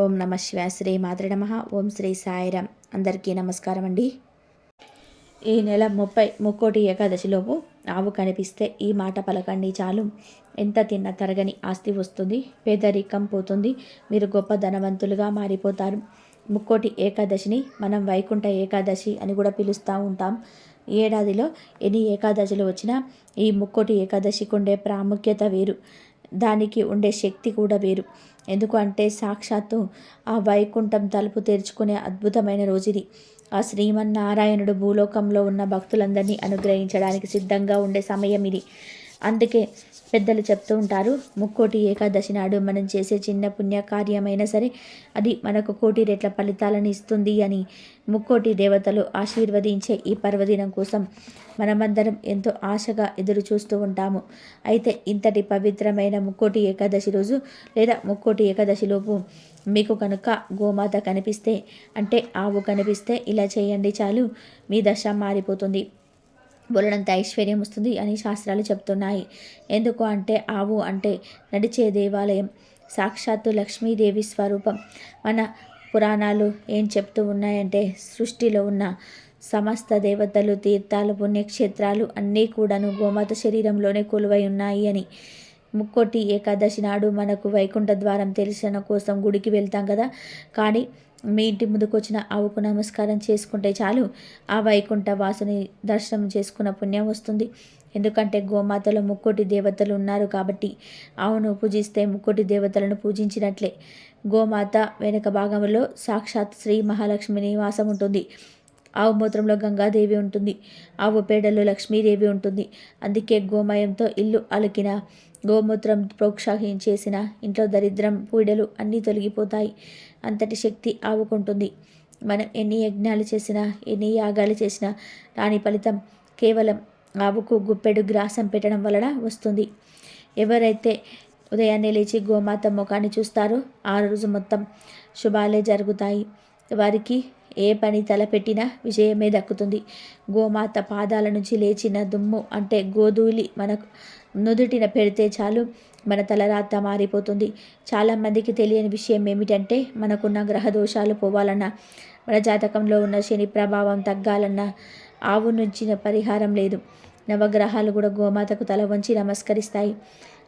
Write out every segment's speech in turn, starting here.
ఓం నమ శివాయ. శ్రీ మాతృ నమః. ఓం శ్రీ సాయిరామ్. అందరికీ నమస్కారం అండి. ఈ నెల 30 ముక్కోటి ఏకాదశిలోపు ఆవు కనిపిస్తే ఈ మాట పలకండి చాలు. ఎంత తిన్నా తరగని ఆస్తి వస్తుంది, పేదరికం పోతుంది, మీరు గొప్ప ధనవంతులుగా మారిపోతారు. ముక్కోటి ఏకాదశిని మనం వైకుంఠ ఏకాదశి అని కూడా పిలుస్తూ ఉంటాం. ఏడాదిలో ఎన్ని ఏకాదశులు వచ్చినా ఈ ముక్కోటి ఏకాదశికి ఉండే ప్రాముఖ్యత వేరు, దానికి ఉండే శక్తి కూడా వేరు. ఎందుకు అంటే సాక్షాత్తు ఆ వైకుంఠం తలుపు తెరుచుకునే అద్భుతమైన రోజు ఇది. ఆ శ్రీమన్నారాయణుడు భూలోకంలో ఉన్న భక్తులందరినీ అనుగ్రహించడానికి సిద్ధంగా ఉండే సమయం ఇది. అందుకే పెద్దలు చెప్తూ ఉంటారు, ముక్కోటి ఏకాదశి నాడు మనం చేసే చిన్న పుణ్యకార్యమైనా సరే అది మనకు కోటి రెట్ల ఫలితాలను ఇస్తుంది అని. ముక్కోటి దేవతలు ఆశీర్వదించే ఈ పర్వదినం కోసం మనమందరం ఎంతో ఆశగా ఎదురు చూస్తూ ఉంటాము. అయితే ఇంతటి పవిత్రమైన ముక్కోటి ఏకాదశి రోజు లేదా ముక్కోటి ఏకాదశిలోపు మీకు కనుక గోమాత కనిపిస్తే, అంటే ఆవు కనిపిస్తే ఇలా చేయండి చాలు, మీ దశ మారిపోతుంది, బోలెడంత ఐశ్వర్యం వస్తుంది అని శాస్త్రాలు చెప్తున్నాయి. ఎందుకు అంటే ఆవు అంటే నడిచే దేవాలయం, సాక్షాత్తు లక్ష్మీదేవి స్వరూపం. మన పురాణాలు ఏం చెప్తూ ఉన్నాయంటే సృష్టిలో ఉన్న సమస్త దేవతలు, తీర్థాలు, పుణ్యక్షేత్రాలు అన్నీ కూడాను గోమాత శరీరంలోనే కొలువై ఉన్నాయి అని. ముక్కోటి ఏకాదశి నాడు మనకు వైకుంఠ ద్వారం తెలిసిన కోసం గుడికి వెళ్తాం కదా, కానీ మీ ఇంటి ముందుకు వచ్చిన ఆవుకు నమస్కారం చేసుకుంటే చాలు, ఆ వైకుంఠ వాసుని దర్శనం చేసుకున్న పుణ్యం వస్తుంది. ఎందుకంటే గోమాతలో ముక్కోటి దేవతలు ఉన్నారు కాబట్టి. ఆవును పూజిస్తే ముక్కోటి దేవతలను పూజించినట్లే. గోమాత వెనుక భాగంలో సాక్షాత్ శ్రీ మహాలక్ష్మి నివాసం ఉంటుంది. ఆవు మూత్రంలో గంగాదేవి ఉంటుంది, ఆవు పేడలో లక్ష్మీదేవి ఉంటుంది. అందుకే గోమయంతో ఇల్లు అలికిన, గోమూత్రం ప్రోక్షాహించేసిన ఇంట్లో దరిద్రం, పీడలు అన్నీ తొలగిపోతాయి. అంతటి శక్తి ఆవుకుంటుంది. మనం ఎన్ని యజ్ఞాలు చేసినా, ఎన్ని యాగాలు చేసినా దాని ఫలితం కేవలం ఆవుకు గుప్పెడు గ్రాసం పెట్టడం వలన వస్తుంది. ఎవరైతే ఉదయాన్నే లేచి గోమాత ముఖాన్ని చూస్తారో ఆ రోజు మొత్తం శుభాలే జరుగుతాయి. వారికి ఏ పని తలపెట్టినా విజయమే దక్కుతుంది. గోమాత పాదాల నుంచి లేచిన దుమ్ము అంటే గోధూళి మనకు నుదుటిన పెడితే చాలు, మన తలరాత మారిపోతుంది. చాలామందికి తెలియని విషయం ఏమిటంటే మనకున్న గ్రహ దోషాలు పోవాలన్నా, మన జాతకంలో ఉన్న శని ప్రభావం తగ్గాలన్నా ఆవు నుంచిన పరిహారం లేదు. నవగ్రహాలు కూడా గోమాతకు తల వంచి నమస్కరిస్తాయి.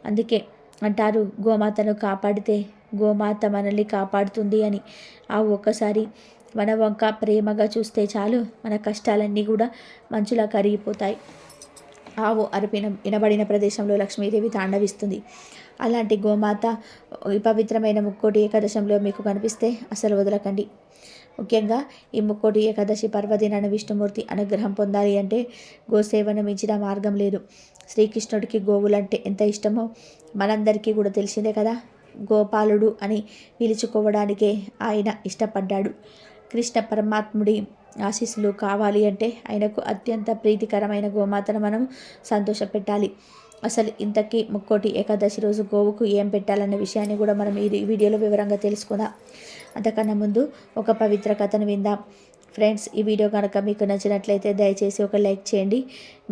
అందుకే అంటారు, గోమాతను కాపాడితే గోమాత మనల్ని కాపాడుతుంది అని. ఆవు ఒక్కసారి మన వంక ప్రేమగా చూస్తే చాలు, మన కష్టాలన్నీ కూడా మంచులా కరిగిపోతాయి. ఆవు అరిపిన వినబడిన ప్రదేశంలో లక్ష్మీదేవి తాండవిస్తుంది. అలాంటి గోమాత ఈ పవిత్రమైన ముక్కోటి ఏకాదశంలో మీకు కనిపిస్తే అసలు వదలకండి. ముఖ్యంగా ఈ ముక్కోటి ఏకాదశి పర్వదినాన్ని విష్ణుమూర్తి అనుగ్రహం పొందాలి అంటే గోసేవను మించిన మార్గం లేదు. శ్రీకృష్ణుడికి గోవులంటే ఎంత ఇష్టమో మనందరికీ కూడా తెలిసిందే కదా. గోపాలుడు అని పిలుచుకోవడానికే ఆయన ఇష్టపడ్డాడు. కృష్ణ పరమాత్ముడి ఆశీస్సులు కావాలి అంటే ఆయనకు అత్యంత ప్రీతికరమైన గోమాతను మనం సంతోషపెట్టాలి. అసలు ఇంతకీ ముక్కోటి ఏకాదశి రోజు గోవుకు ఏం పెట్టాలనే విషయాన్ని కూడా మనం ఈ వీడియోలో వివరంగా తెలుసుకుందాం. అంతకన్నా ముందు ఒక పవిత్ర కథను విందాం. ఫ్రెండ్స్, ఈ వీడియో కనుక మీకు నచ్చినట్లయితే దయచేసి ఒక లైక్ చేయండి.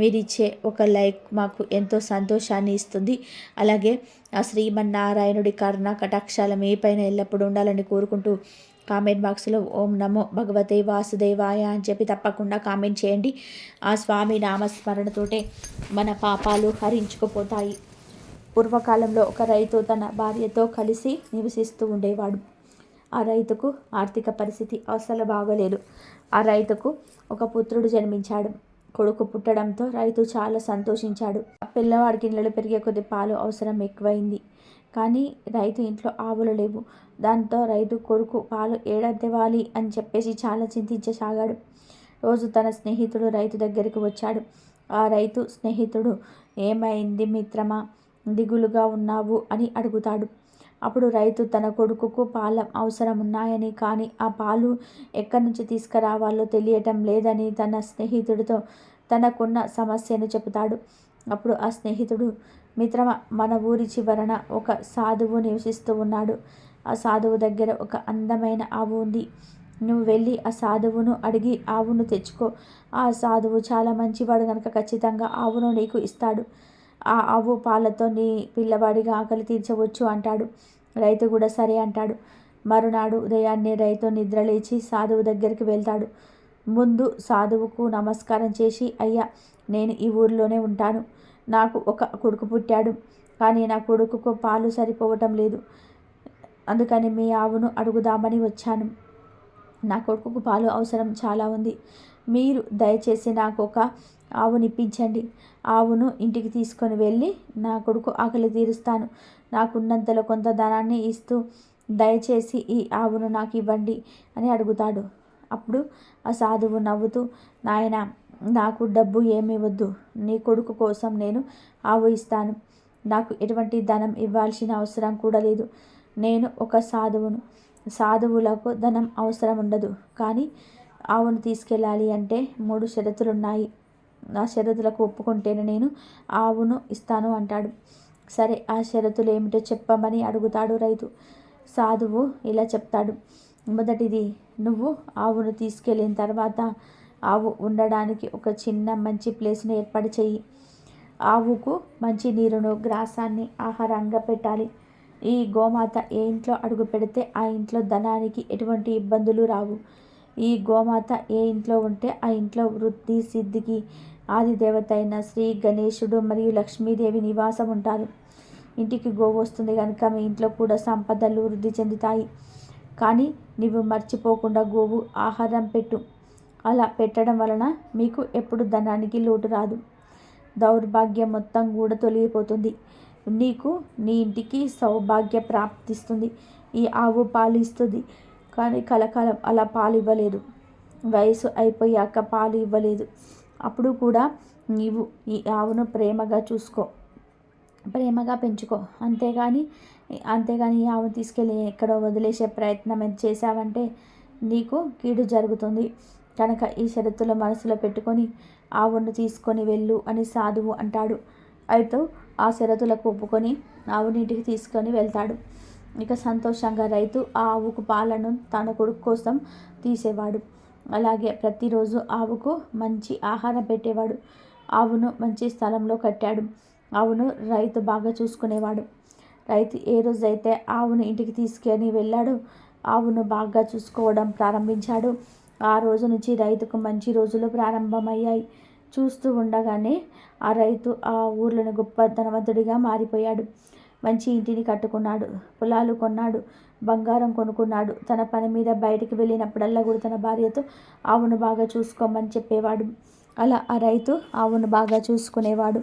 మీరు ఇచ్చే ఒక లైక్ మాకు ఎంతో సంతోషాన్ని ఇస్తుంది. అలాగే ఆ శ్రీమన్నారాయణుడి కరుణ కటాక్షాల మీ పైన ఎల్లప్పుడూ ఉండాలని కోరుకుంటూ కామెంట్ బాక్స్లో ఓం నమో భగవతే వాసుదేవాయ అని చెప్పి తప్పకుండా కామెంట్ చేయండి. ఆ స్వామి నామస్మరణతోటే మన పాపాలు హరించుకుపోతాయి. పూర్వకాలంలో ఒక రైతు తన భార్యతో కలిసి నివసిస్తూ ఉండేవాడు. ఆ రైతుకు ఆర్థిక పరిస్థితి అసలు బాగలేదు. ఆ రైతుకు ఒక పుత్రుడు జన్మించాడు. కొడుకు పుట్టడంతో రైతు చాలా సంతోషించాడు. పిల్లవాడికి నెలలు పెరిగే కొద్ది పాలు అవసరం ఎక్కువైంది. కానీ రైతు ఇంట్లో ఆవులు లేవు. దాంతో రైతు కొడుకు పాలు ఏడతెవాలి అని చెప్పేసి చాలా చింతించసాగాడు. రోజు తన స్నేహితుడు రైతు దగ్గరికి వచ్చాడు. ఆ రైతు స్నేహితుడు, ఏమైంది మిత్రమా, దిగులుగా ఉన్నావు అని అడుగుతాడు. అప్పుడు రైతు తన కొడుకుకు పాల అవసరం ఉన్నాయని, కానీ ఆ పాలు ఎక్కడి నుంచి తీసుకురావాలో తెలియటం లేదని తన స్నేహితుడితో తనకున్న సమస్యను చెబుతాడు. అప్పుడు ఆ స్నేహితుడు, మిత్రమా, మన ఊరి చివరన ఒక సాధువు నివసిస్తూ ఉన్నాడు. ఆ సాధువు దగ్గర ఒక అందమైన ఆవు ఉంది. నువ్వు వెళ్ళి ఆ సాధువును అడిగి ఆవును తెచ్చుకో. ఆ సాధువు చాలా మంచివాడు కనుక ఖచ్చితంగా ఆవును నీకు ఇస్తాడు. ఆ ఆవు పాలతో నీ పిల్లవాడిగా ఆకలి తీర్చవచ్చు అంటాడు. రైతు కూడా సరే అంటాడు. మరునాడు ఉదయాన్నే రైతు నిద్రలేచి సాధువు దగ్గరికి వెళ్తాడు. ముందు సాధువుకు నమస్కారం చేసి, అయ్యా, నేను ఈ ఊరిలోనే ఉంటాను. నాకు ఒక కొడుకు పుట్టాడు. కానీ నా కొడుకుకు పాలు సరిపోవటం లేదు. అందుకని మీ ఆవును అడుగుదామని వచ్చాను. నా కొడుకుకు పాలు అవసరం చాలా ఉంది. మీరు దయచేసి నాకు ఒక ఆవునిప్పించండి. ఆవును ఇంటికి తీసుకొని వెళ్ళి నా కొడుకు ఆకలి తీరుస్తాను. నాకున్నంతలో కొంత ధనాన్ని ఇస్తూ దయచేసి ఈ ఆవును నాకు ఇవ్వండి అని అడుగుతాడు. అప్పుడు ఆ సాధువు నవ్వుతూ, నాయన, నాకు డబ్బు ఏమీ వద్దు. నీ కొడుకు కోసం నేను ఆవు ఇస్తాను. నాకు ఎటువంటి ధనం ఇవ్వాల్సిన అవసరం కూడా లేదు. నేను ఒక సాధువును. సాధువులకు ధనం అవసరం ఉండదు. కానీ ఆవును తీసుకెళ్ళాలి అంటే 3 షరతులున్నాయి. ఆ షరతులకు ఒప్పుకుంటేనే నేను ఆవును ఇస్తాను అంటాడు. సరే, ఆ షరతులు ఏమిటో చెప్పమని అడుగుతాడు రైతు. సాధువు ఇలా చెప్తాడు. మొదటిది, నువ్వు ఆవును తీసుకెళ్ళిన తర్వాత ఆవు ఉండడానికి ఒక చిన్న మంచి ప్లేస్ను ఏర్పాటు చెయ్యి. ఆవుకు మంచి నీరును, గ్రాసాన్ని ఆహారంగా పెట్టాలి. ఈ గోమాత ఏ ఇంట్లో అడుగు పెడితే ఆ ఇంట్లో ధనానికి ఎటువంటి ఇబ్బందులు రావు. ఈ గోమాత ఏ ఇంట్లో ఉంటే ఆ ఇంట్లో వృద్ధి సిద్ధికి ఆది దేవత అయిన శ్రీ గణేశుడు మరియు లక్ష్మీదేవి నివాసం ఉంటారు. ఇంటికి గోవు వస్తుంది కనుక మీ ఇంట్లో కూడా సంపదలు వృద్ధి చెందుతాయి. కానీ నీవు మర్చిపోకుండా గోవు ఆహారం పెట్టు. అలా పెట్టడం వలన మీకు ఎప్పుడు ధనానికి లోటు రాదు. దౌర్భాగ్యం మొత్తం కూడా తొలగిపోతుంది. నీకు నీ ఇంటికి సౌభాగ్య ప్రాప్తిస్తుంది. ఈ ఆవు పాలు ఇస్తుంది, కానీ కలకాలం అలా పాలు ఇవ్వలేదు. వయసు అయిపోయాక పాలు ఇవ్వలేదు. అప్పుడు కూడా నీవు ఈ ఆవును ప్రేమగా చూసుకో, ప్రేమగా పెంచుకో. అంతేగాని ఈ ఆవును తీసుకెళ్ళి ఎక్కడో వదిలేసే ప్రయత్నం చేశావంటే నీకు కీడు జరుగుతుంది. కనుక ఈ షరతుల మనసులో పెట్టుకొని ఆవును తీసుకొని వెళ్ళు అని సాధువు అంటాడు. అయితే ఆ షరతులకు ఒప్పుకొని ఆవుని ఇంటికి తీసుకొని వెళ్తాడు. ఇక సంతోషంగా రైతు ఆ ఆవుకు పాలను తన కొడుకు కోసం తీసేవాడు. అలాగే ప్రతిరోజు ఆవుకు మంచి ఆహారం పెట్టేవాడు. ఆవును మంచి స్థలంలో కట్టాడు. ఆవును రైతు బాగా చూసుకునేవాడు. రైతు ఏ రోజైతే ఆవును ఇంటికి తీసుకొని వెళ్ళాడో ఆవును బాగా చూసుకోవడం ప్రారంభించాడు. ఆ రోజు నుంచి రైతుకు మంచి రోజులు ప్రారంభమయ్యాయి. చూస్తూ ఉండగానే ఆ రైతు ఆ ఊర్లోని గొప్ప ధనవంతుడిగా మారిపోయాడు. మంచి ఇంటిని కట్టుకున్నాడు, పొలాలు కొన్నాడు, బంగారం కొనుక్కున్నాడు. తన పని మీద బయటికి వెళ్ళినప్పుడల్లా కూడా తన భార్యతో ఆవును బాగా చూసుకోమని చెప్పేవాడు. అలా ఆ రైతు ఆవును బాగా చూసుకునేవాడు.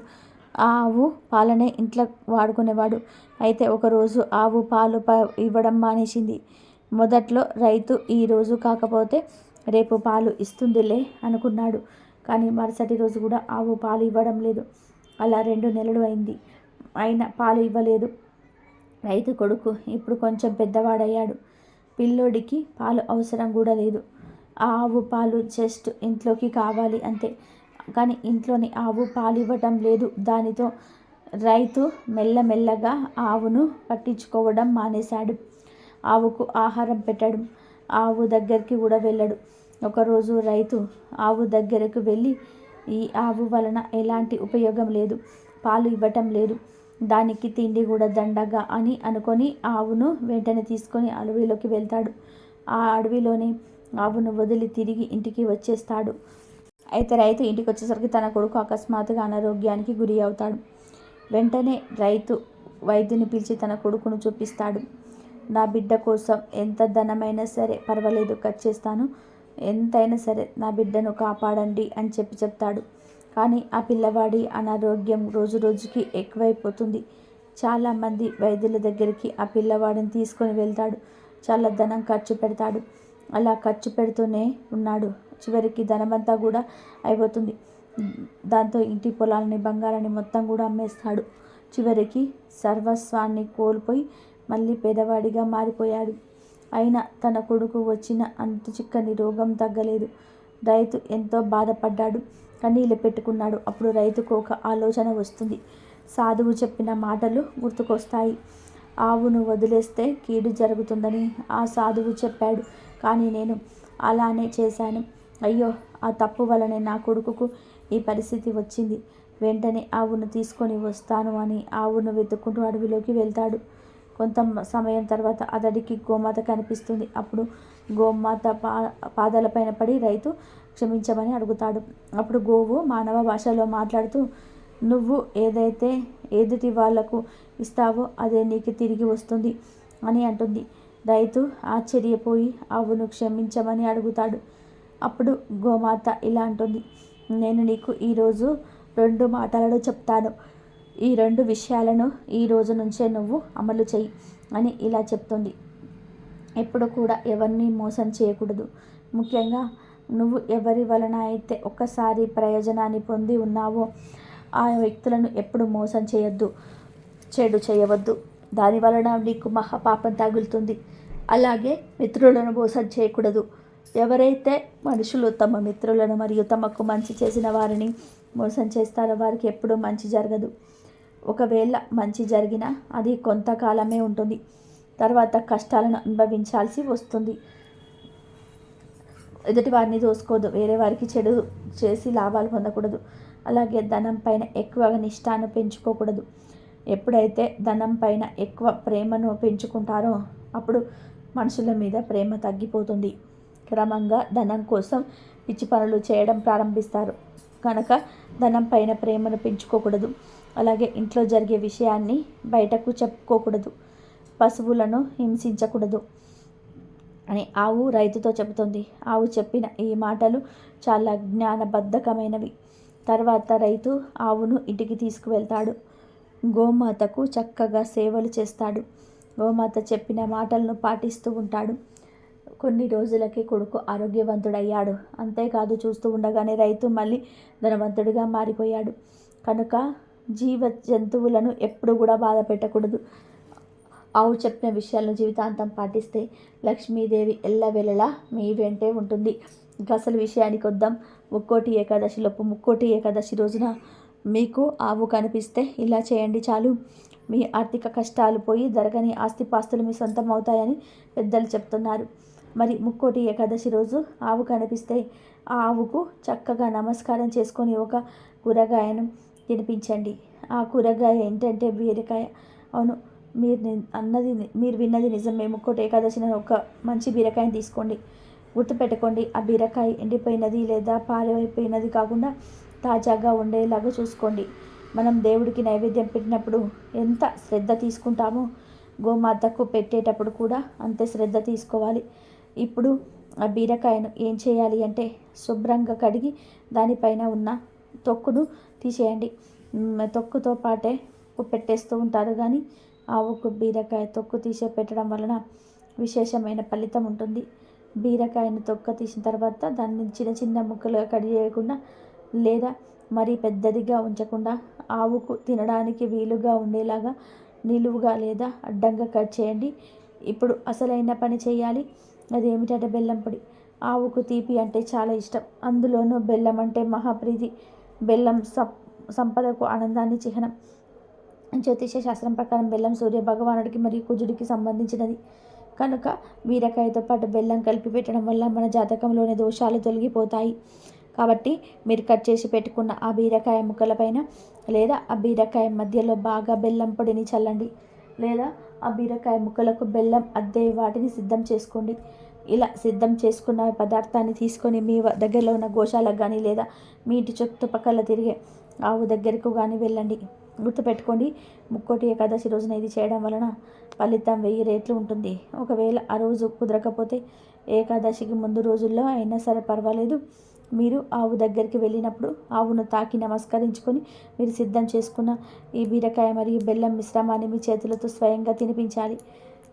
ఆ ఆవు పాలనే ఇంట్లో వాడుకునేవాడు. అయితే ఒకరోజు ఆవు పాలు ఇవ్వడం మానేసింది. మొదట్లో రైతు ఈరోజు కాకపోతే రేపు పాలు ఇస్తుందిలే అనుకున్నాడు. కానీ మరుసటి రోజు కూడా ఆవు పాలు ఇవ్వడం లేదు. అలా 2 నెలలు అయింది. అయినా పాలు ఇవ్వలేదు. రైతు కొడుకు ఇప్పుడు కొంచెం పెద్దవాడయ్యాడు. పిల్లోడికి పాలు అవసరం కూడా లేదు. ఆ ఆవు పాలు జస్ట్ ఇంట్లోకి కావాలి అంతే. కానీ ఇంట్లోని ఆవు పాలు ఇవ్వటం లేదు. దానితో రైతు మెల్లమెల్లగా ఆవును పట్టించుకోవడం మానేశాడు. ఆవుకు ఆహారం పెట్టడం, ఆవు దగ్గరికి కూడా వెళ్ళడు. ఒకరోజు రైతు ఆవు దగ్గరకు వెళ్ళి, ఈ ఆవు వలన ఎలాంటి ఉపయోగం లేదు, పాలు ఇవ్వటం లేదు, దానికి తిండి కూడా దండగా అని అనుకొని ఆవును వెంటనే తీసుకొని అడవిలోకి వెళ్తాడు. ఆ అడవిలోనే ఆవును వదిలి తిరిగి ఇంటికి వచ్చేస్తాడు. అయితే రైతు ఇంటికి వచ్చేసరికి తన కొడుకు అకస్మాత్తుగా అనారోగ్యానికి గురి అవుతాడు. వెంటనే రైతు వైద్యుని పిలిచి తన కొడుకును చూపిస్తాడు. నా బిడ్డ కోసం ఎంత ధనమైనా సరే పర్వాలేదు, ఖర్చు చేస్తాను, ఎంతైనా సరే నా బిడ్డను కాపాడండి అని చెప్తాడు. కానీ ఆ పిల్లవాడి అనారోగ్యం రోజు రోజుకి ఎక్కువైపోతుంది. చాలామంది వైద్యుల దగ్గరికి ఆ పిల్లవాడిని తీసుకొని వెళ్తాడు. చాలా ధనం ఖర్చు పెడతాడు. అలా ఖర్చు పెడుతూనే ఉన్నాడు. చివరికి ధనమంతా కూడా అయిపోతుంది. దాంతో ఇంటి పొలాలని, బంగారాన్ని మొత్తం కూడా అమ్మేస్తాడు. చివరికి సర్వస్వాన్ని కోల్పోయి మళ్ళీ పేదవాడిగా మారిపోయాడు. అయినా తన కొడుకు వచ్చిన అంతు చిక్కని రోగం తగ్గలేదు. రైతు ఎంతో బాధపడ్డాడు, కన్నీళ్ళు పెట్టుకున్నాడు. అప్పుడు రైతుకు ఒక ఆలోచన వస్తుంది. సాధువు చెప్పిన మాటలు గుర్తుకొస్తాయి. ఆవును వదిలేస్తే కీడు జరుగుతుందని ఆ సాధువు చెప్పాడు. కానీ నేను అలానే చేశాను. అయ్యో, ఆ తప్పు వలనే నా కొడుకుకు ఈ పరిస్థితి వచ్చింది. వెంటనే ఆవును తీసుకొని వస్తాను అని ఆవును వెతుక్కుంటూ అడవిలోకి వెళ్తాడు. కొంత సమయం తర్వాత అతడికి గోమాత కనిపిస్తుంది. అప్పుడు గోమాత పాదాలపైన పడి రైతు క్షమించమని అడుగుతాడు. అప్పుడు గోవు మానవ భాషలో మాట్లాడుతూ, నువ్వు ఏదైతే ఎదుటి వాళ్లకు ఇస్తావో అదే నీకు తిరిగి వస్తుంది అని అంటుంది. రైతు ఆశ్చర్యపోయి ఆవును క్షమించమని అడుగుతాడు. అప్పుడు గోమాత ఇలా అంటుంది, నేను నీకు ఈరోజు 2 మాటలను చెప్తాను. ఈ 2 విషయాలను ఈ రోజు నుంచే నువ్వు అమలు చెయ్యి అని ఇలా చెప్తుంది. ఎప్పుడు కూడా ఎవరిని మోసం చేయకూడదు. ముఖ్యంగా నువ్వు ఎవరి వలన అయితే ఒక్కసారి ప్రయోజనాన్ని పొంది ఉన్నావో ఆ వ్యక్తులను ఎప్పుడు మోసం చేయొద్దు, చెడు చేయవద్దు. దాని వలన నీకు మహాపాపం తగులుతుంది. అలాగే మిత్రులను మోసం చేయకూడదు. ఎవరైతే మనుషులు తమ మిత్రులను మరియు తమకు మంచి చేసిన వారిని మోసం చేస్తారో వారికి ఎప్పుడూ మంచి జరగదు. ఒకవేళ మంచి జరిగినా అది కొంతకాలమే ఉంటుంది. తర్వాత కష్టాలను అనుభవించాల్సి వస్తుంది. ఎదుటి వారిని దోసుకోవద్దు. వేరే వారికి చెడు చేసి లాభాలు పొందకూడదు. అలాగే ధనం పైన ఎక్కువగా నిష్ఠాను పెంచుకోకూడదు. ఎప్పుడైతే ధనం పైన ఎక్కువ ప్రేమను పెంచుకుంటారో అప్పుడు మనుషుల మీద ప్రేమ తగ్గిపోతుంది. క్రమంగా ధనం కోసం పిచ్చి పనులు చేయడం ప్రారంభిస్తారు. కనుక ధనం పైన ప్రేమను పెంచుకోకూడదు. అలాగే ఇంట్లో జరిగే విషయాన్ని బయటకు చెప్పుకోకూడదు. పశువులను హింసించకూడదు అని ఆవు రైతుతో చెబుతుంది. ఆవు చెప్పిన ఈ మాటలు చాలా జ్ఞానబద్ధకమైనవి. తర్వాత రైతు ఆవును ఇంటికి తీసుకువెళ్తాడు. గోమాతకు చక్కగా సేవలు చేస్తాడు. గోమాత చెప్పిన మాటలను పాటిస్తూ ఉంటాడు. కొన్ని రోజులకి కొడుకు ఆరోగ్యవంతుడయ్యాడు. అంతేకాదు, చూస్తూ ఉండగానే రైతు మళ్ళీ ధనవంతుడిగా మారిపోయాడు. కనుక జంతువులను ఎప్పుడు కూడా బాధ పెట్టకూడదు. ఆవు చెప్పిన విషయాలను జీవితాంతం పాటిస్తే లక్ష్మీదేవి ఎల్లవెల్లలా మీ వెంటే ఉంటుంది. ఇంకా అసలు విషయానికి వద్దాం. ముక్కోటి ఏకాదశిలోపు ముక్కోటి ఏకాదశి రోజున మీకు ఆవు కనిపిస్తే ఇలా చేయండి చాలు. మీ ఆర్థిక కష్టాలు పోయి జరగని ఆస్తిపాస్తులు మీ సొంతం అవుతాయని పెద్దలు చెప్తున్నారు. మరి ముక్కోటి ఏకాదశి రోజు ఆవు కనిపిస్తే ఆ ఆవుకు చక్కగా నమస్కారం చేసుకొని ఒక కూరగాయను తినిపించండి. ఆ కూరగాయ ఏంటంటే బీరకాయ. అవును, మీరు విన్నది నిజమే. ముక్కోటి ఏకాదశిన ఒక మంచి బీరకాయని తీసుకోండి. గుర్తుపెట్టుకోండి, ఆ బీరకాయ ఎండిపోయినది లేదా పారైపోయినది కాకుండా తాజాగా ఉండేలాగా చూసుకోండి. మనం దేవుడికి నైవేద్యం పెట్టినప్పుడు ఎంత శ్రద్ధ తీసుకుంటామో గోమాతకు పెట్టేటప్పుడు కూడా అంతే శ్రద్ధ తీసుకోవాలి. ఇప్పుడు ఆ బీరకాయను ఏం చేయాలి అంటే శుభ్రంగా కడిగి దానిపైన ఉన్న తొక్కును తీసేయండి. తొక్కుతో పాటే పెట్టేస్తూ ఉంటారు, కానీ ఆవుకు బీరకాయ తొక్కు తీసే పెట్టడం వలన విశేషమైన ఫలితం ఉంటుంది. బీరకాయను తొక్క తీసిన తర్వాత దాన్ని చిన్న చిన్న ముక్కలుగా కట్ చేయకుండా లేదా మరీ పెద్దదిగా ఉంచకుండా ఆవుకు తినడానికి వీలుగా ఉండేలాగా నిలువుగా లేదా అడ్డంగా కట్ చేయండి. ఇప్పుడు అసలైన పని చేయాలి. అదేమిటంటే బెల్లం పొడి. ఆవుకు తీపి అంటే చాలా ఇష్టం. అందులోనూ బెల్లం అంటే మహాప్రీతి. బెల్లం సంపదకు ఆనందాన్ని చిహ్నం. జ్యోతిష శాస్త్రం ప్రకారం బెల్లం సూర్య భగవానుడికి మరియు కుజుడికి సంబంధించినది. కనుక బీరకాయతో పాటు బెల్లం కలిపి పెట్టడం వల్ల మన జాతకంలోని దోషాలు తొలగిపోతాయి. కాబట్టి మీరు కట్ చేసి పెట్టుకున్న ఆ బీరకాయ ముక్కలపైన లేదా ఆ బీరకాయ మధ్యలో బాగా బెల్లం పొడిని చల్లండి. లేదా ఆ బీరకాయ ముక్కలకు బెల్లం అద్దే వాటిని సిద్ధం చేసుకోండి. ఇలా సిద్ధం చేసుకున్న పదార్థాన్ని తీసుకొని మీ దగ్గరలో ఉన్న గోశాలకు కానీ లేదా మీ ఇంటి చుట్టుపక్కల తిరిగే ఆవు దగ్గరకు కానీ వెళ్ళండి. గుర్తుపెట్టుకోండి, ముక్కోటి ఏకాదశి రోజున ఇది చేయడం వలన ఫలితం 1000 రెట్లు ఉంటుంది. ఒకవేళ ఆ రోజు కుదరకపోతే ఏకాదశికి ముందు రోజుల్లో అయినా సరే పర్వాలేదు. మీరు ఆవు దగ్గరికి వెళ్ళినప్పుడు ఆవును తాకి నమస్కరించుకొని మీరు సిద్ధం చేసుకున్న ఈ బీరకాయ మరియు బెల్లం మిశ్రమాన్ని మీ చేతులతో స్వయంగా తినిపించాలి.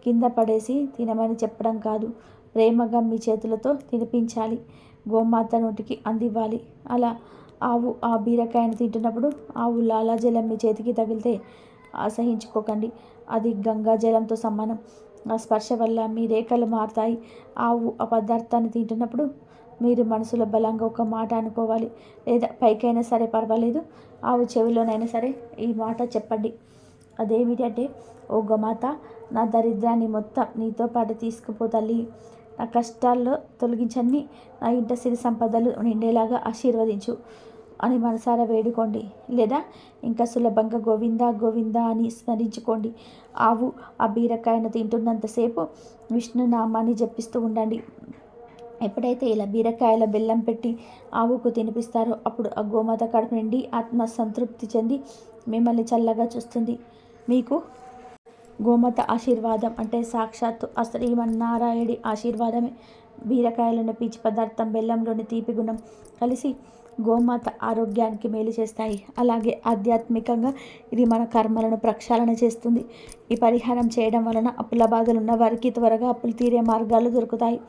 కింద పడేసి తినమని చెప్పడం కాదు, ప్రేమగా మీ చేతులతో తినిపించాలి. గోమాత నోటికి అందివ్వాలి. అలా ఆవు ఆ బీరకాయను తింటున్నప్పుడు ఆవు లాలాజలం మీ చేతికి తగిలితే అసహించుకోకండి. అది గంగా జలంతో సమానం. ఆ స్పర్శ వల్ల మీ రేఖలు మారుతాయి. ఆవు ఆ పదార్థాన్ని తింటున్నప్పుడు మీరు మనసులో బలంగా ఒక మాట అనుకోవాలి, లేదా పైకైనా సరే పర్వాలేదు, ఆవు చెవిలోనైనా సరే ఈ మాట చెప్పండి. అదేమిటంటే, ఓ గోమాత, నా దరిద్రాన్ని మొత్తం నీతో పాటు తీసుకుపో తల్లి. నా కష్టాల్లో తొలగించని నా ఇంట సిరి సంపదలు నిండేలాగా ఆశీర్వదించు. అని మనసారా వేడుకోండి. లేదా ఇంకా సులభంగా గోవింద గోవింద అని స్మరించుకోండి. ఆవు ఆ బీరకాయను తింటున్నంతసేపు విష్ణునామాన్ని జపిస్తూ ఉండండి. ఎప్పుడైతే ఇలా బీరకాయల బెల్లం పెట్టి ఆవుకు తినిపిస్తారో అప్పుడు ఆ గోమాత కడుపు నుండి ఆత్మ సంతృప్తి చెంది మిమ్మల్ని చల్లగా చూస్తుంది. మీకు గోమాత ఆశీర్వాదం అంటే సాక్షాత్తు ఆ శ్రీమన్నారాయణుడి ఆశీర్వాదమే. బీరకాయలోని పీచు పదార్థం, బెల్లంలోని తీపి గుణం కలిసి గోమాత ఆరోగ్యానికి మేలు చేస్తాయి. అలాగే ఆధ్యాత్మికంగా ఇది మన కర్మలను ప్రక్షాళన చేస్తుంది. ఈ పరిహారం చేయడం వలన అప్పుల బాధలు ఉన్న వారికి త్వరగా అప్పులు తీరే మార్గాలు దొరుకుతాయి.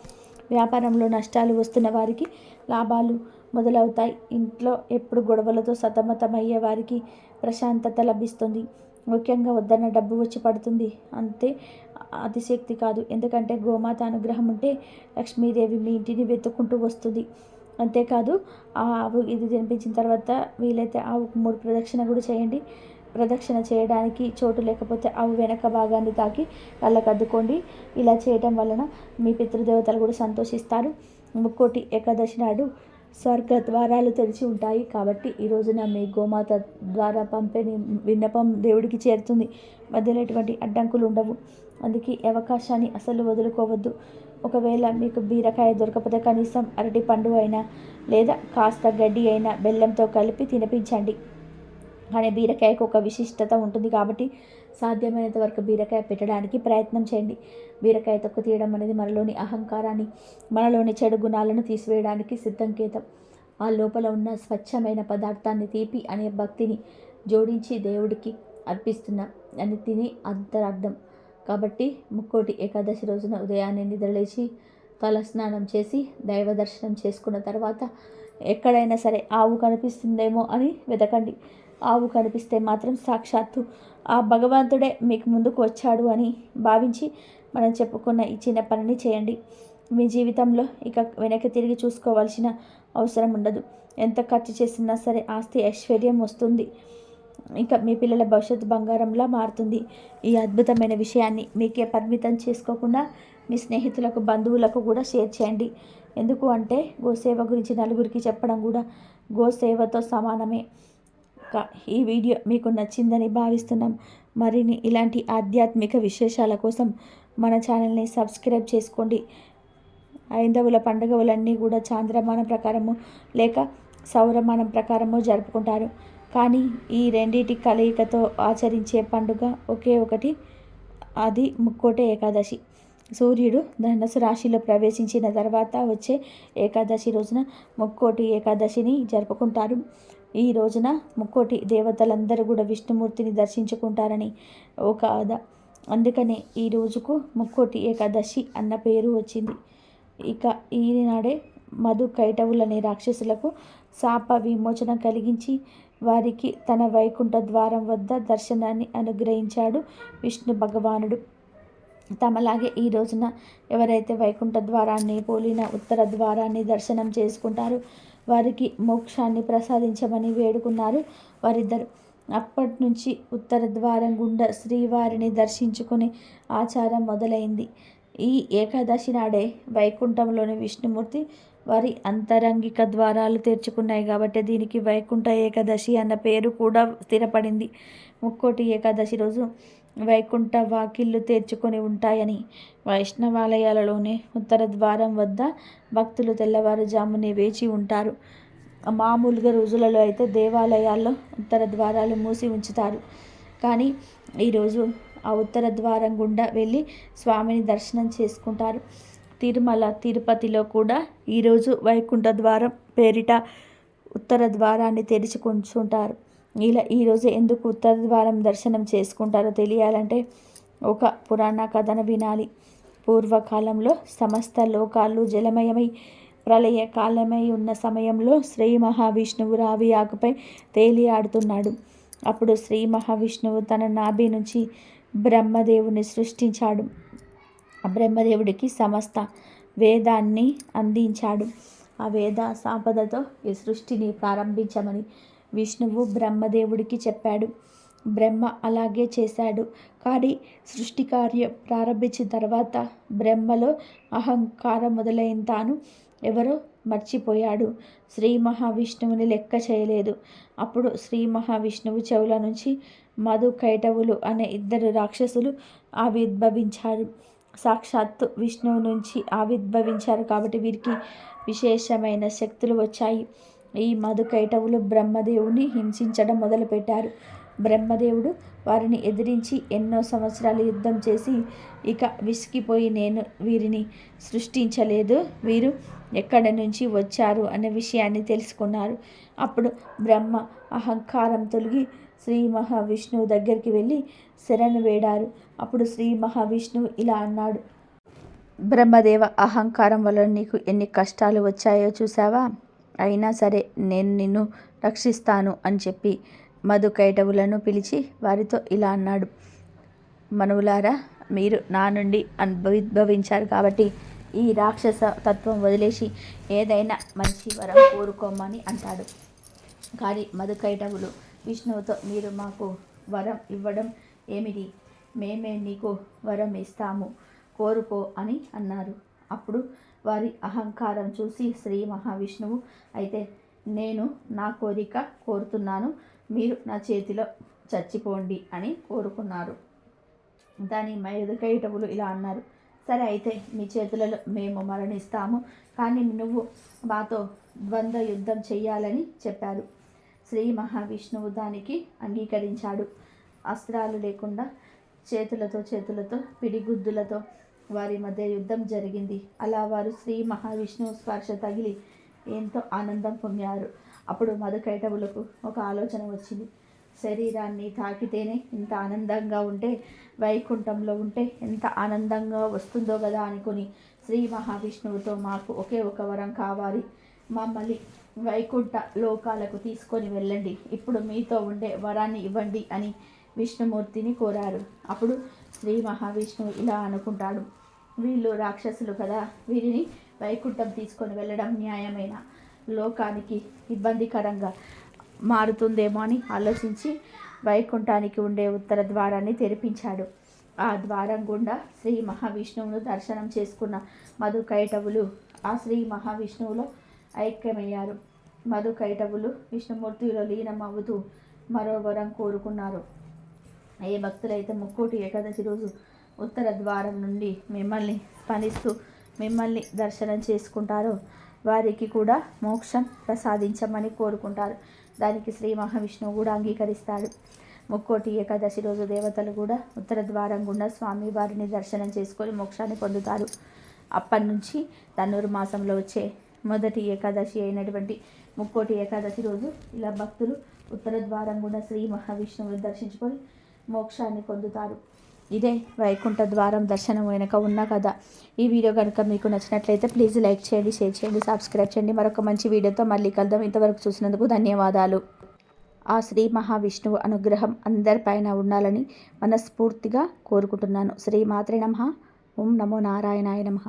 వ్యాపారంలో నష్టాలు వస్తున్న వారికి లాభాలు మొదలవుతాయి. ఇంట్లో ఎప్పుడు గొడవలతో సతమతమయ్యే వారికి ప్రశాంతత లభిస్తుంది. ముఖ్యంగా వద్దన్న డబ్బు వచ్చి పడుతుంది. అంతే అతిశక్తి కాదు. ఎందుకంటే గోమాత అనుగ్రహం ఉంటే లక్ష్మీదేవి మీ ఇంటిని వెతుక్కుంటూ వస్తుంది. అంతేకాదు ఆవు ఇది తినిపించిన తర్వాత వీలైతే ఆవుకు 3 ప్రదక్షిణ కూడా చేయండి. ప్రదక్షిణ చేయడానికి చోటు లేకపోతే ఆవు వెనక భాగాన్ని తాకి కళ్ళకు అద్దుకోండి. ఇలా చేయటం వలన మీ పితృదేవతలు కూడా సంతోషిస్తారు. ముక్కోటి ఏకాదశి నాడు స్వర్గ ద్వారాలు తెరిచి ఉంటాయి. కాబట్టి ఈ రోజున మీ గోమాత ద్వారా పంపే విన్నపం దేవుడికి చేరుతుంది. మధ్యలో ఎటువంటి అడ్డంకులు ఉండవు. అందుకే ఈ అవకాశాన్ని అసలు వదులుకోవద్దు. ఒకవేళ మీకు బీరకాయ దొరకకపోతే కనీసం అరటి పండు అయినా లేదా కాస్త గడ్డి అయినా బెల్లంతో కలిపి తినిపించండి. కానీ బీరకాయకు ఒక విశిష్టత ఉంటుంది కాబట్టి సాధ్యమైనంత వరకు బీరకాయ పెట్టడానికి ప్రయత్నం చేయండి. బీరకాయ తొక్కు తీయడం అనేది మనలోని అహంకారాన్ని, మనలోని చెడు గుణాలను తీసివేయడానికి సిద్ధంకేతం. ఆ లోపల ఉన్న స్వచ్ఛమైన పదార్థాన్ని, తీపి అనే భక్తిని జోడించి దేవుడికి అర్పిస్తున్నాం అని తిని అంతరార్థం. కాబట్టి ముక్కోటి ఏకాదశి రోజున ఉదయాన్నే నిద్రలేచి తలస్నానం చేసి దైవ దర్శనం చేసుకున్న తర్వాత ఎక్కడైనా సరే ఆవు కనిపిస్తుందేమో అని వెతకండి. ఆవు కనిపిస్తే మాత్రం సాక్షాత్తు ఆ భగవంతుడే మీకు ముందుకు వచ్చాడు అని భావించి మనం చెప్పుకున్న ఈ చిన్న పనిని చేయండి. మీ జీవితంలో ఇక వెనక్కి తిరిగి చూసుకోవాల్సిన అవసరం ఉండదు. ఎంత ఖర్చు చేసినా సరే ఆస్తి ఐశ్వర్యం వస్తుంది. ఇంకా మీ పిల్లల భవిష్యత్తు బంగారంలా మారుతుంది. ఈ అద్భుతమైన విషయాన్ని మీకే పరిమితం చేసుకోకుండా మీ స్నేహితులకు, బంధువులకు కూడా షేర్ చేయండి. ఎందుకు అంటే గోసేవ గురించి నలుగురికి చెప్పడం కూడా గోసేవతో సమానమే. ఈ వీడియో మీకు నచ్చిందని భావిస్తున్నాం. మరిన్ని ఇలాంటి ఆధ్యాత్మిక విశేషాల కోసం మన ఛానల్ని సబ్స్క్రైబ్ చేసుకోండి. హైందవుల పండుగలన్నీ కూడా చాంద్రమానం ప్రకారము లేక సౌరమానం ప్రకారము జరుపుకుంటారు. కానీ ఈ రెండింటి కలయికతో ఆచరించే పండుగ ఒకే ఒకటి, అది ముక్కోటి ఏకాదశి. సూర్యుడు ధనుసు రాశిలో ప్రవేశించిన తర్వాత వచ్చే ఏకాదశి రోజున ముక్కోటి ఏకాదశిని జరుపుకుంటారు. ఈ రోజున ముక్కోటి దేవతలందరూ కూడా విష్ణుమూర్తిని దర్శించుకుంటారని ఒక ఆద. అందుకనే ఈ రోజుకు ముక్కోటి ఏకాదశి అన్న పేరు వచ్చింది. ఇక ఈనాడే మధు కైటవులనే రాక్షసులకు శాప విమోచన కలిగించి వారికి తన వైకుంఠ ద్వారం వద్ద దర్శనాన్ని అనుగ్రహించాడు విష్ణు భగవానుడు. తమలాగే ఈ రోజున ఎవరైతే వైకుంఠ ద్వారాన్ని పోలిన ఉత్తర ద్వారాన్ని దర్శనం చేసుకుంటారో వారికి మోక్షాన్ని ప్రసాదించమని వేడుకున్నారు వారిద్దరు. అప్పటి నుంచి ఉత్తర ద్వారం గుండా శ్రీవారిని దర్శించుకునే ఆచారం మొదలైంది. ఈ ఏకాదశి నాడే వైకుంఠంలోని విష్ణుమూర్తి వారి అంతరంగిక ద్వారాలు తెరుచుకున్నాయి కాబట్టి దీనికి వైకుంఠ ఏకాదశి అన్న పేరు కూడా స్థిరపడింది. ముక్కోటి ఏకాదశి రోజు వైకుంఠ వాకిళ్ళు తెరుచుకొని ఉంటాయని వైష్ణవాలయాలలోనే ఉత్తర ద్వారం వద్ద భక్తులు తెల్లవారుజామునే వేచి ఉంటారు. మామూలుగా రోజులలో అయితే దేవాలయాల్లో ఉత్తర ద్వారాలు మూసి ఉంచుతారు. కానీ ఈరోజు ఆ ఉత్తర ద్వారం గుండా వెళ్ళి స్వామిని దర్శనం చేసుకుంటారు. తిరుమల, తిరుపతిలో కూడా ఈరోజు వైకుంఠ ద్వారం పేరిట ఉత్తర ద్వారాన్ని తెరుచుకుంటుంటారు. ఇలా ఈరోజు ఎందుకు ఉత్తర ద్వారం దర్శనం చేసుకుంటారో తెలియాలంటే ఒక పురాణ కథను వినాలి. పూర్వకాలంలో సమస్త లోకాలు జలమయమై ప్రళయకాలమై ఉన్న సమయంలో శ్రీ మహావిష్ణువు రావి ఆకుపై తేలి ఆడుతున్నాడు. అప్పుడు శ్రీ మహావిష్ణువు తన నాభి నుంచి బ్రహ్మదేవుని సృష్టించాడు. బ్రహ్మదేవుడికి సమస్త వేదాన్ని అందించాడు. ఆ వేద సంపదతో ఈ సృష్టిని ప్రారంభించమని విష్ణువు బ్రహ్మదేవుడికి చెప్పాడు. బ్రహ్మ అలాగే చేశాడు. కానీ సృష్టి కార్యం ప్రారంభించిన తర్వాత బ్రహ్మలో అహంకారం మొదలైన తాను ఎవరో మర్చిపోయాడు. శ్రీ మహావిష్ణువుని లెక్క చేయలేదు. అప్పుడు శ్రీ మహావిష్ణువు చెవుల నుంచి మధు కైటవులు అనే 2 రాక్షసులు ఆవిర్భవించారు. సాక్షాత్తు విష్ణువు నుంచి ఆవిర్భవించారు కాబట్టి వీరికి విశేషమైన శక్తులు వచ్చాయి. ఈ మధు కైటవులు బ్రహ్మదేవుని హింసించడం మొదలుపెట్టారు. బ్రహ్మదేవుడు వారిని ఎదిరించి ఎన్నో సంవత్సరాలు యుద్ధం చేసి ఇక విసిగిపోయి, నేను వీరిని సృష్టించలేదు, వీరు ఎక్కడి నుంచి వచ్చారు అనే విషయాన్ని తెలుసుకున్నారు. అప్పుడు బ్రహ్మ అహంకారం తొలగి శ్రీ మహావిష్ణువు దగ్గరికి వెళ్ళి శరణు వేడారు. అప్పుడు శ్రీ మహావిష్ణువు ఇలా అన్నాడు: బ్రహ్మదేవ, అహంకారం వలన నీకు ఎన్ని కష్టాలు వచ్చాయో చూసావా? అయినా సరే నేను నిన్ను రక్షిస్తాను అని చెప్పి మధు కైటవులను పిలిచి వారితో ఇలా అన్నాడు: మనువులారా, మీరు నా నుండి ఉద్భవించారు కాబట్టి ఈ రాక్షస తత్వం వదిలేసి ఏదైనా మంచి వరం కోరుకోమని అంటాడు. కానీ మధు కైటవులు విష్ణువుతో, మీరు మాకు వరం ఇవ్వడం ఏమిటి? మేమే నీకు వరం ఇస్తాము, కోరుకో అని అన్నారు. అప్పుడు వారి అహంకారం చూసి శ్రీ మహావిష్ణువు, అయితే నేను నా కోరిక కోరుతున్నాను, మీరు నా చేతిలో చచ్చిపోండి అని కోరుకున్నారు. దాని మధు కైటవులు ఇలా అన్నారు: సరే, అయితే మీ చేతులలో మేము మరణిస్తాము, కానీ నువ్వు మాతో ద్వంద్వ యుద్ధం చెయ్యాలని చెప్పారు. శ్రీ మహావిష్ణువు దానికి అంగీకరించాడు. అస్త్రాలు లేకుండా చేతులతో పిడిగుద్దులతో వారి మధ్య యుద్ధం జరిగింది. అలా వారు శ్రీ మహావిష్ణువు స్పర్శ తగిలి ఎంతో ఆనందం పొందారు. అప్పుడు మధు కైటవులకు ఒక ఆలోచన వచ్చింది. శరీరాన్ని తాకితేనే ఇంత ఆనందంగా ఉంటే వైకుంఠంలో ఉంటే ఎంత ఆనందంగా వస్తుందో కదా అనుకుని శ్రీ మహావిష్ణువుతో, మాకు ఒకే ఒక వరం కావాలి, మమ్మల్ని వైకుంఠ లోకాలకు తీసుకొని వెళ్ళండి, ఇప్పుడు మీతో ఉండే వరాన్ని ఇవ్వండి అని విష్ణుమూర్తిని కోరారు. అప్పుడు శ్రీ మహావిష్ణువు ఇలా అనుకుంటాడు: వీళ్ళు రాక్షసులు కదా, వీరిని వైకుంఠం తీసుకొని వెళ్ళడం న్యాయమైన లోకానికి ఇబ్బందికరంగా మారుతుందేమో అని ఆలోచించి వైకుంఠానికి ఉండే ఉత్తర ద్వారాన్ని తెరిపించాడు. ఆ ద్వారం గుండా శ్రీ మహావిష్ణువును దర్శనం చేసుకున్న మధు కైటవులు ఆ శ్రీ మహావిష్ణువులో ఐక్యమయ్యారు. మధు కైటవులు విష్ణుమూర్తిలో లీనమవుతూ మరో వరం కోరుకున్నారు. ఏ భక్తులైతే ముక్కోటి ఏకాదశి రోజు ఉత్తర ద్వారం నుండి మిమ్మల్ని స్మరిస్తూ మిమ్మల్ని దర్శనం చేసుకుంటారో వారికి కూడా మోక్షం ప్రసాదించమని కోరుకుంటారు. దానికి శ్రీ మహావిష్ణువు కూడా అంగీకరిస్తాడు. ముక్కోటి ఏకాదశి రోజు దేవతలు కూడా ఉత్తర ద్వారం గుండా స్వామి వారిని దర్శనం చేసుకొని మోక్షాన్ని పొందుతారు. అప్పటి నుంచి ధనుర్మాసంలో వచ్చే మొదటి ఏకాదశి అయినటువంటి ముక్కోటి ఏకాదశి రోజు ఇలా భక్తులు ఉత్తర ద్వారం గుండా శ్రీ మహావిష్ణువుని దర్శించుకొని మోక్షాన్ని పొందుతారు. ఇదే వైకుంఠ ద్వారం దర్శనం వెనుక ఉన్న కథ. ఈ వీడియో కనుక మీకు నచ్చినట్లయితే ప్లీజ్ లైక్ చేయండి, షేర్ చేయండి, సబ్స్క్రైబ్ చేయండి. మరొక మంచి వీడియోతో మళ్ళీ కలుద్దాం. ఇంతవరకు చూసినందుకు ధన్యవాదాలు. ఆ శ్రీ మహావిష్ణువు అనుగ్రహం అందరిపైన ఉండాలని మనస్ఫూర్తిగా కోరుకుంటున్నాను. శ్రీ మాత్రే నమః. ఓం నమో నారాయణాయ నమః.